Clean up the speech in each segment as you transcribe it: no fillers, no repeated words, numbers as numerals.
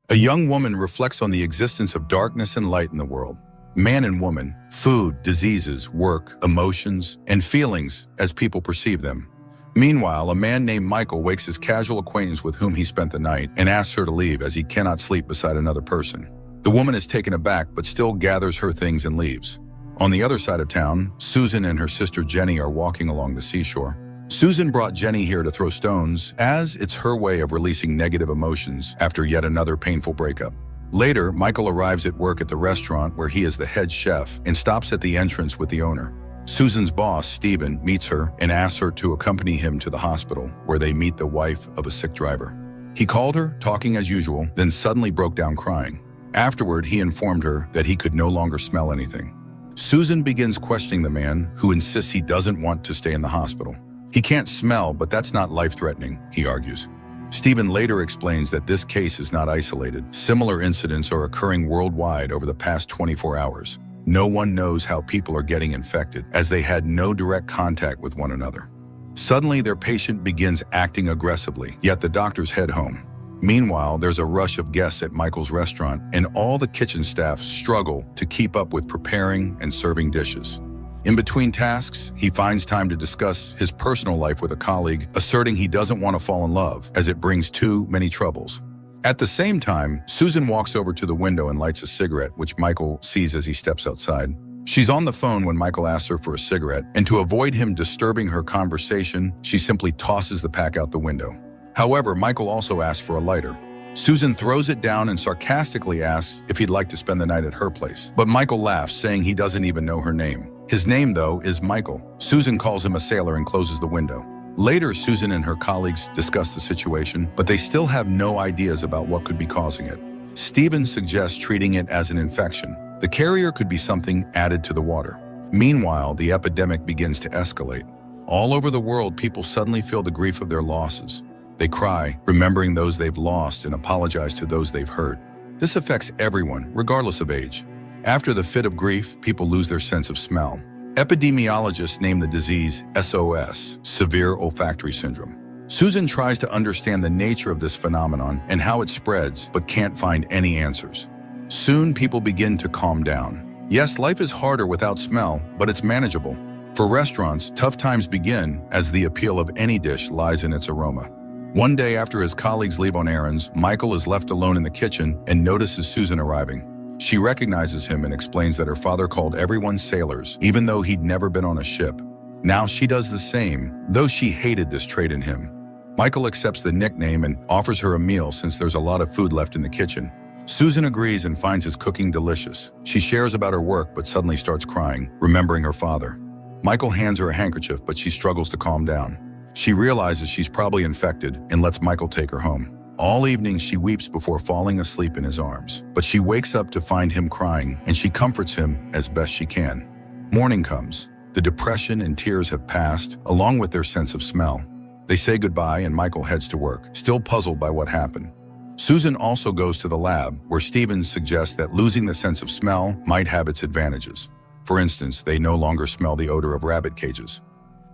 A young woman reflects on the existence of darkness and light in the world. Man and woman, food, diseases, work, emotions, and feelings as people perceive them. Meanwhile, a man named Michael wakes his casual acquaintance with whom he spent the night and asks her to leave as he cannot sleep beside another person. The woman is taken aback but still gathers her things and leaves. On the other side of town, Susan and her sister Jenny are walking along the seashore. Susan brought Jenny here to throw stones, as it's her way of releasing negative emotions after yet another painful breakup. Later, Michael arrives at work at the restaurant where he is the head chef and stops at the entrance with the owner. Susan's boss, Stephen, meets her and asks her to accompany him to the hospital, where they meet the wife of a sick driver. He called her, talking as usual, then suddenly broke down crying. Afterward, he informed her that he could no longer smell anything. Susan begins questioning the man, who insists he doesn't want to stay in the hospital. He can't smell, but that's not life-threatening, he argues. Stephen later explains that this case is not isolated. Similar incidents are occurring worldwide over the past 24 hours. No one knows how people are getting infected, as they had no direct contact with one another. Suddenly, their patient begins acting aggressively, yet the doctors head home. Meanwhile, there's a rush of guests at Michael's restaurant, and all the kitchen staff struggle to keep up with preparing and serving dishes. In between tasks, he finds time to discuss his personal life with a colleague, asserting he doesn't want to fall in love, as it brings too many troubles. At the same time, Susan walks over to the window and lights a cigarette, which Michael sees as he steps outside. She's on the phone when Michael asks her for a cigarette, and to avoid him disturbing her conversation, she simply tosses the pack out the window. However, Michael also asks for a lighter. Susan throws it down and sarcastically asks if he'd like to spend the night at her place. But Michael laughs, saying he doesn't even know her name. His name, though, is Michael. Susan calls him a sailor and closes the window. Later, Susan and her colleagues discuss the situation, but they still have no ideas about what could be causing it. Stephen suggests treating it as an infection. The carrier could be something added to the water. Meanwhile, the epidemic begins to escalate. All over the world, people suddenly feel the grief of their losses. They cry, remembering those they've lost, and apologize to those they've hurt. This affects everyone, regardless of age. After the fit of grief, people lose their sense of smell. Epidemiologists name the disease SOS, severe olfactory syndrome. Susan tries to understand the nature of this phenomenon and how it spreads, but can't find any answers. Soon, people begin to calm down. Yes, life is harder without smell, but it's manageable. For restaurants, tough times begin as the appeal of any dish lies in its aroma. One day after his colleagues leave on errands, Michael is left alone in the kitchen and notices Susan arriving. She recognizes him and explains that her father called everyone sailors, even though he'd never been on a ship. Now she does the same, though she hated this trait in him. Michael accepts the nickname and offers her a meal since there's a lot of food left in the kitchen. Susan agrees and finds his cooking delicious. She shares about her work but suddenly starts crying, remembering her father. Michael hands her a handkerchief, but she struggles to calm down. She realizes she's probably infected and lets Michael take her home. All evening, she weeps before falling asleep in his arms. But she wakes up to find him crying, and she comforts him as best she can. Morning comes. The depression and tears have passed, along with their sense of smell. They say goodbye, and Michael heads to work, still puzzled by what happened. Susan also goes to the lab, where Stevens suggests that losing the sense of smell might have its advantages. For instance, they no longer smell the odor of rabbit cages.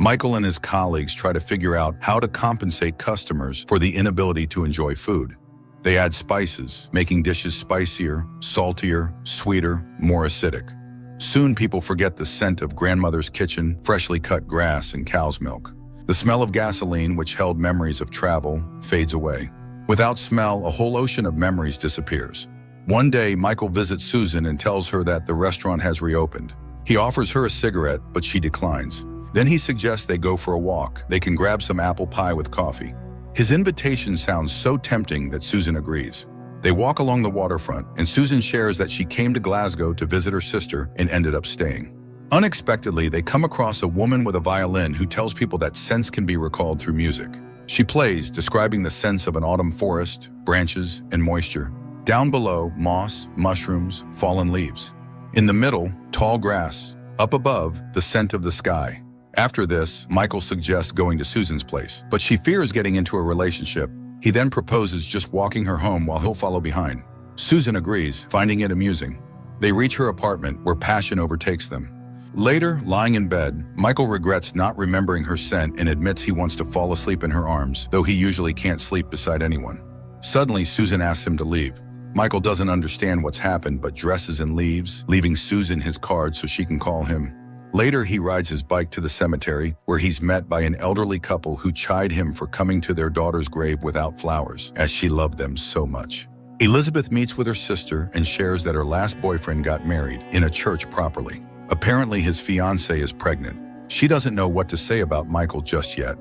Michael and his colleagues try to figure out how to compensate customers for the inability to enjoy food. They add spices, making dishes spicier, saltier, sweeter, more acidic. Soon people forget the scent of grandmother's kitchen, freshly cut grass, and cow's milk. The smell of gasoline, which held memories of travel, fades away. Without smell, a whole ocean of memories disappears. One day, Michael visits Susan and tells her that the restaurant has reopened. He offers her a cigarette, but she declines. Then he suggests they go for a walk. They can grab some apple pie with coffee. His invitation sounds so tempting that Susan agrees. They walk along the waterfront, and Susan shares that she came to Glasgow to visit her sister and ended up staying. Unexpectedly, they come across a woman with a violin who tells people that scents can be recalled through music. She plays, describing the scents of an autumn forest, branches, and moisture. Down below, moss, mushrooms, fallen leaves. In the middle, tall grass. Up above, the scent of the sky. After this, Michael suggests going to Susan's place, but she fears getting into a relationship. He then proposes just walking her home while he'll follow behind. Susan agrees, finding it amusing. They reach her apartment, where passion overtakes them. Later, lying in bed, Michael regrets not remembering her scent and admits he wants to fall asleep in her arms, though he usually can't sleep beside anyone. Suddenly, Susan asks him to leave. Michael doesn't understand what's happened but dresses and leaves, leaving Susan his card so she can call him. Later, he rides his bike to the cemetery, where he's met by an elderly couple who chide him for coming to their daughter's grave without flowers, as she loved them so much. Elizabeth meets with her sister and shares that her last boyfriend got married in a church properly. Apparently, his fiancée is pregnant. She doesn't know what to say about Michael just yet.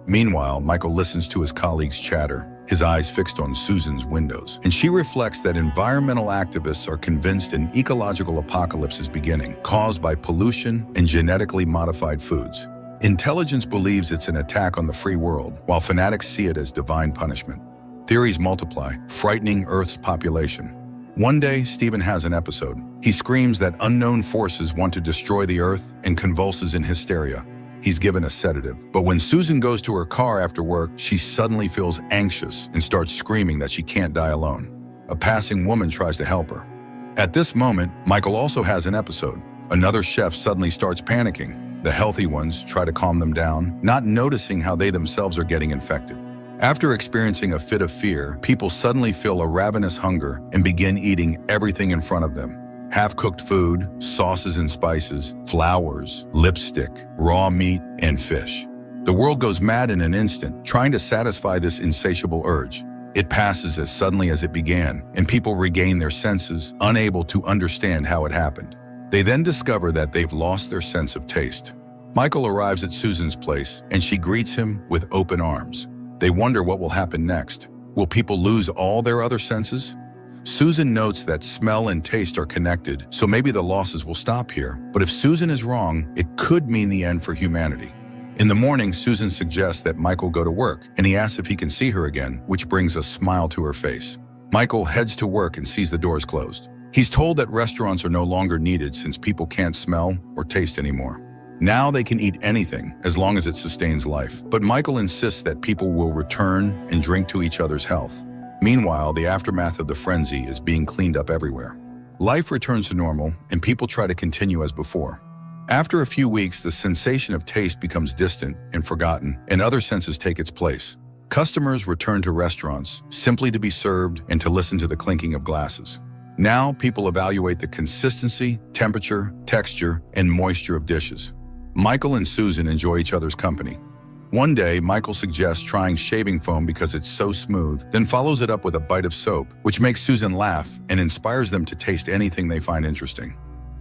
Meanwhile, Michael listens to his colleagues chatter, his eyes fixed on Susan's windows, and she reflects that environmental activists are convinced an ecological apocalypse is beginning, caused by pollution and genetically modified foods. Intelligence believes it's an attack on the free world, while fanatics see it as divine punishment. Theories multiply, frightening Earth's population. One day, Stephen has an episode. He screams that unknown forces want to destroy the Earth and convulses in hysteria. He's given a sedative. But when Susan goes to her car after work, she suddenly feels anxious and starts screaming that she can't die alone. A passing woman tries to help her. At this moment, Michael also has an episode. Another chef suddenly starts panicking. The healthy ones try to calm them down, not noticing how they themselves are getting infected. After experiencing a fit of fear, people suddenly feel a ravenous hunger and begin eating everything in front of them. Half-cooked food, sauces and spices, flowers, lipstick, raw meat, and fish. The world goes mad in an instant, trying to satisfy this insatiable urge. It passes as suddenly as it began, and people regain their senses, unable to understand how it happened. They then discover that they've lost their sense of taste. Michael arrives at Susan's place, and she greets him with open arms. They wonder what will happen next. Will people lose all their other senses? Susan notes that smell and taste are connected, so maybe the losses will stop here. But if Susan is wrong, it could mean the end for humanity. In the morning, Susan suggests that Michael go to work, and he asks if he can see her again, which brings a smile to her face. Michael heads to work and sees the doors closed. He's told that restaurants are no longer needed since people can't smell or taste anymore. Now they can eat anything as long as it sustains life. But Michael insists that people will return and drink to each other's health. Meanwhile, the aftermath of the frenzy is being cleaned up everywhere. Life returns to normal, and people try to continue as before. After a few weeks, the sensation of taste becomes distant and forgotten, and other senses take its place. Customers return to restaurants simply to be served and to listen to the clinking of glasses. Now, people evaluate the consistency, temperature, texture, and moisture of dishes. Michael and Susan enjoy each other's company. One day, Michael suggests trying shaving foam because it's so smooth, then follows it up with a bite of soap, which makes Susan laugh and inspires them to taste anything they find interesting.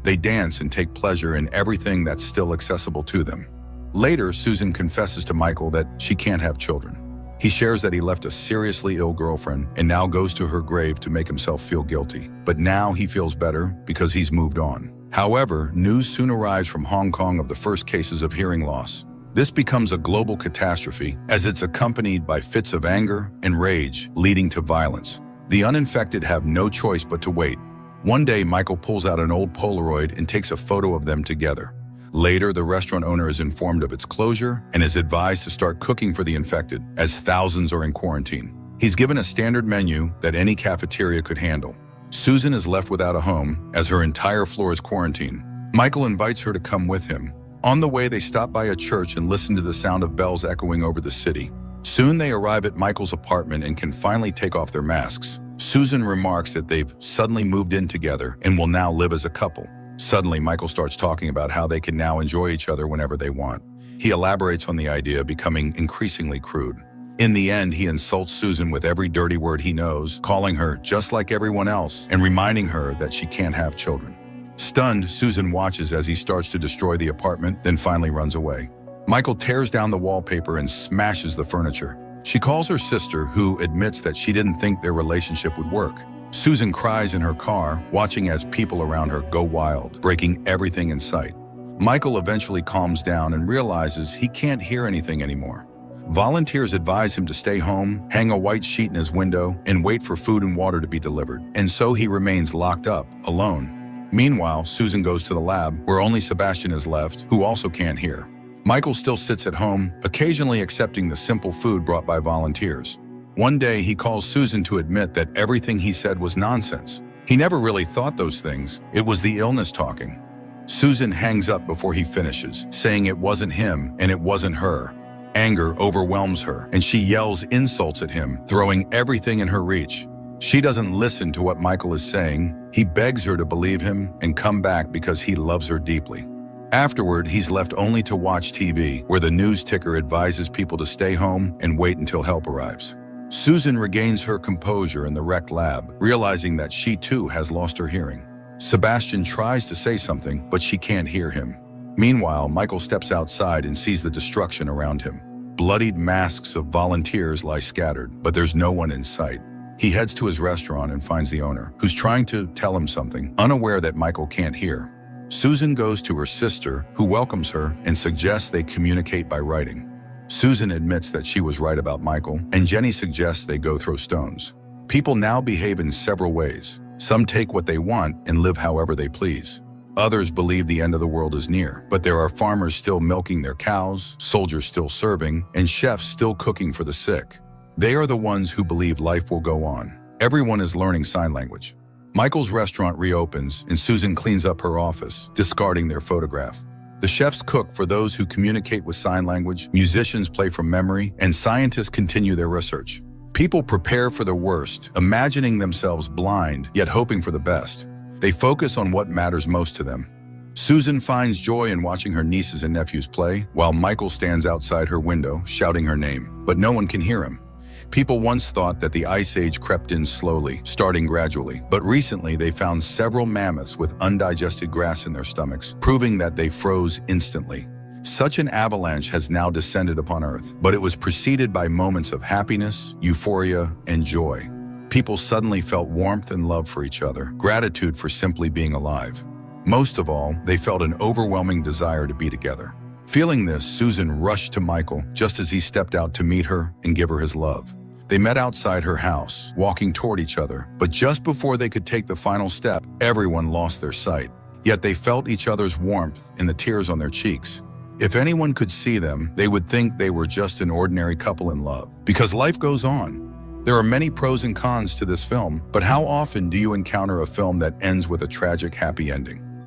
They dance and take pleasure in everything that's still accessible to them. Later, Susan confesses to Michael that she can't have children. He shares that he left a seriously ill girlfriend and now goes to her grave to make himself feel guilty. But now he feels better because he's moved on. However, news soon arrives from Hong Kong of the first cases of hearing loss. This becomes a global catastrophe as it's accompanied by fits of anger and rage, leading to violence. The uninfected have no choice but to wait. One day, Michael pulls out an old Polaroid and takes a photo of them together. Later, the restaurant owner is informed of its closure and is advised to start cooking for the infected, as thousands are in quarantine. He's given a standard menu that any cafeteria could handle. Susan is left without a home, as her entire floor is quarantined. Michael invites her to come with him. On the way, they stop by a church and listen to the sound of bells echoing over the city. Soon they arrive at Michael's apartment and can finally take off their masks. Susan remarks that they've suddenly moved in together and will now live as a couple. Suddenly, Michael starts talking about how they can now enjoy each other whenever they want. He elaborates on the idea, becoming increasingly crude. In the end, he insults Susan with every dirty word he knows, calling her just like everyone else and reminding her that she can't have children. Stunned, Susan watches as he starts to destroy the apartment, then finally runs away. Michael tears down the wallpaper and smashes the furniture. She calls her sister, who admits that she didn't think their relationship would work. Susan cries in her car, watching as people around her go wild, breaking everything in sight. Michael eventually calms down and realizes he can't hear anything anymore. Volunteers advise him to stay home, hang a white sheet in his window, and wait for food and water to be delivered. And so he remains locked up, alone. Meanwhile, Susan goes to the lab, where only Sebastian is left, who also can't hear. Michael still sits at home, occasionally accepting the simple food brought by volunteers. One day, he calls Susan to admit that everything he said was nonsense. He never really thought those things. It was the illness talking. Susan hangs up before he finishes, saying it wasn't him and it wasn't her. Anger overwhelms her, and she yells insults at him, throwing everything in her reach. She doesn't listen to what Michael is saying. He begs her to believe him and come back because he loves her deeply. Afterward, he's left only to watch TV, where the news ticker advises people to stay home and wait until help arrives. Susan regains her composure in the wrecked lab, realizing that she too has lost her hearing. Sebastian tries to say something, but she can't hear him. Meanwhile, Michael steps outside and sees the destruction around him. Bloodied masks of volunteers lie scattered, but there's no one in sight. He heads to his restaurant and finds the owner, who's trying to tell him something, unaware that Michael can't hear. Susan goes to her sister, who welcomes her and suggests they communicate by writing. Susan admits that she was right about Michael, and Jenny suggests they go throw stones. People now behave in several ways. Some take what they want and live however they please. Others believe the end of the world is near, but there are farmers still milking their cows, soldiers still serving, and chefs still cooking for the sick. They are the ones who believe life will go on. Everyone is learning sign language. Michael's restaurant reopens and Susan cleans up her office, discarding their photograph. The chefs cook for those who communicate with sign language, musicians play from memory, and scientists continue their research. People prepare for the worst, imagining themselves blind, yet hoping for the best. They focus on what matters most to them. Susan finds joy in watching her nieces and nephews play, while Michael stands outside her window, shouting her name, but no one can hear him. People once thought that the Ice Age crept in slowly, starting gradually, but recently they found several mammoths with undigested grass in their stomachs, proving that they froze instantly. Such an avalanche has now descended upon Earth, but it was preceded by moments of happiness, euphoria, and joy. People suddenly felt warmth and love for each other, gratitude for simply being alive. Most of all, they felt an overwhelming desire to be together. Feeling this, Susan rushed to Michael just as he stepped out to meet her and give her his love. They met outside her house, walking toward each other, but just before they could take the final step, everyone lost their sight. Yet they felt each other's warmth in the tears on their cheeks. If anyone could see them, they would think they were just an ordinary couple in love, because life goes on. There are many pros and cons to this film, but how often do you encounter a film that ends with a tragic happy ending?